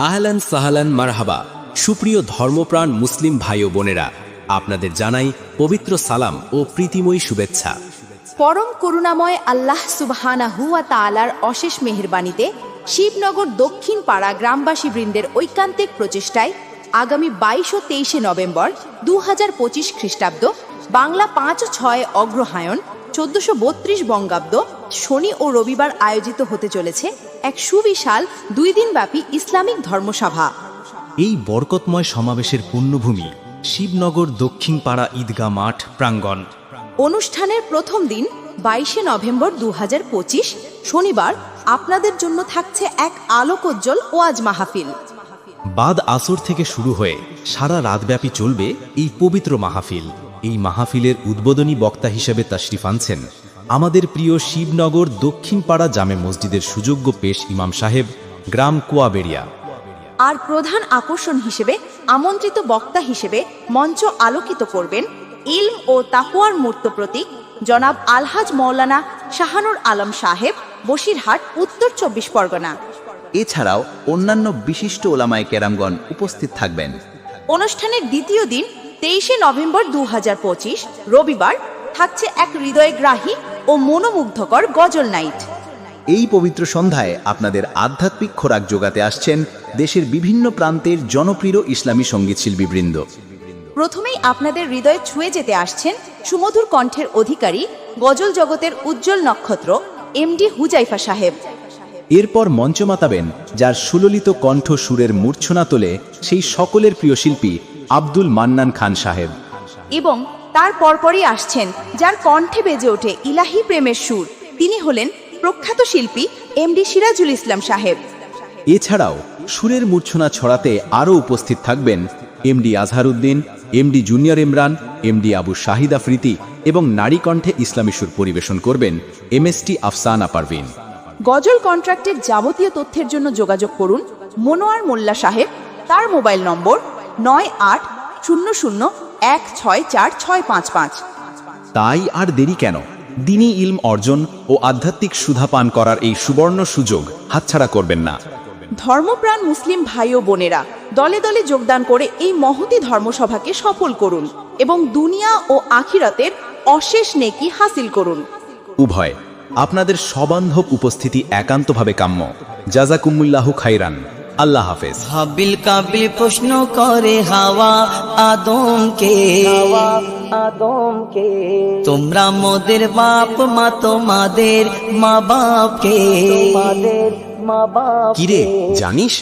আহলান সাহালান মারহাবা। সুপ্রিয় ধর্মপ্রাণ মুসলিম ভাই ও বোনেরা, আপনাদের জানাই পবিত্র সালাম ও প্রীতিময়ী শুভেচ্ছা। পরম করুণাময় আল্লাহ সুবহানাহু ওয়া তাআলার অশেষ মেহেরবানিতে শিবনগর দক্ষিণ পাড়া গ্রামবাসী বৃন্দের ঐকান্তিক প্রচেষ্টায় আগামী 22 ও 23 নভেম্বর 2025 খ্রিস্টাব্দ বাংলা 5 ও 6 অগ্রহায়ণ 1432 বঙ্গাব্দ শনি ও রবিবার আয়োজিত হতে চলেছে এক সুবিশাল 2 দিনব্যাপী ইসলামিক ধর্মসভা। এই বরকতময় সমাবেশের পুণ্যভূমি শিবনগর দক্ষিণ পাড়া ঈদগাহ মাঠ প্রাঙ্গণ। অনুষ্ঠানের প্রথম দিন 22 নভেম্বর 2025 শনিবার আপনাদের জন্য থাকছে এক আলোকোজ্জ্বল ওয়াজ মাহফিল। বাদ আসর থেকে শুরু হয়ে সারা রাতব্যাপী চলবে এই পবিত্র মাহফিল। এই মাহফিলের উদ্বোধনী বক্তা হিসেবে তাশরিফ আনছেন আমাদের প্রিয় শিবনগর দক্ষিণ পাড়া জামে মসজিদের সুযোগ্য পেশ ইমাম সাহেব, গ্রাম কুয়াবেড়িয়া। আর প্রধান আকর্ষণ হিসেবে আমন্ত্রিত বক্তা হিসেবে মঞ্চ আলোকিত করবেন ইলম ও তাকওয়ার মূর্ত প্রতীক জনাব আলহাজ মৌলানা শাহানুর আলম সাহেব, বসিরহাট, উত্তর 24 পরগনা। এছাড়াও অন্যান্য বিশিষ্ট ওলামায়ে কেরামগণ উপস্থিত থাকবেন। অনুষ্ঠানের দ্বিতীয় দিন 23 নভেম্বর 2025 রবিবার থাকছে এক হৃদয়গ্রাহী ও মনোমুগ্ধকর গজল নাইট। এই পবিত্র সন্ধ্যায় আপনাদের আধ্যাত্মিক খোরাক জোগাতে আসছেন দেশের বিভিন্ন প্রান্তের জনপ্রিয় ইসলামী সঙ্গীতশিল্পীবৃন্দ। প্রথমেই আপনাদের হৃদয়ে ছুঁয়ে যেতে আসছেন সুমধুর কণ্ঠের অধিকারী গজল জগতের উজ্জ্বল নক্ষত্র এমডি হুজাইফা সাহেব। এরপর মঞ্চ মাতাবেন যার সুললিত কণ্ঠ সুরের মূর্ছনা তোলে সেই সকলের প্রিয় শিল্পী আব্দুল মান্নান খান সাহেব। এবং তার পরপরই আসছেন যার কণ্ঠে বেজে ওঠে ইলাহি প্রেমের সুর, তিনি হলেন প্রখ্যাত শিল্পী এমডি সিরাজুল ইসলাম সাহেব। এছাড়াও সুরের মূর্ছনা ছড়াতে আরও উপস্থিত থাকবেন MD Azharuddin, MD junior Imran, MD Abu Shahid Afridi এবং নারী কণ্ঠে ইসলামী সুর পরিবেশন করবেন এমএসটি আফসানা পারভিন। গজল কন্ট্রাক্টের যাবতীয় তথ্যের জন্য যোগাযোগ করুন মনোয়ার মোল্লা সাহেব, তার মোবাইল নম্বর 9800164655। তাই আর দেরি কেন? দ্বীনি ইলম অর্জন ও আধ্যাত্মিক সুধা পান করার এই সুবর্ণ সুযোগ হাতছাড়া করবেন না। ধর্মপ্রাণ মুসলিম ভাই ও বোনেরা, দলে দলে যোগদান করে এই মহতী ধর্মসভাকে সফল করুন এবং দুনিয়া ও আখিরাতের অশেষ নেকি হাসিল করুন। উভয় আপনাদের সবান্ধব উপস্থিতি একান্তভাবে কাম্য। জাযাকুমুল্লাহু খাইরান। আল্লাহ হাফেজ। হাবিল কাবিল প্রশ্ন করে হাওয়া আদমকে, তোমরা মোদের বাপ মা, তোমাদের মা বাপকে। কিরে জানিস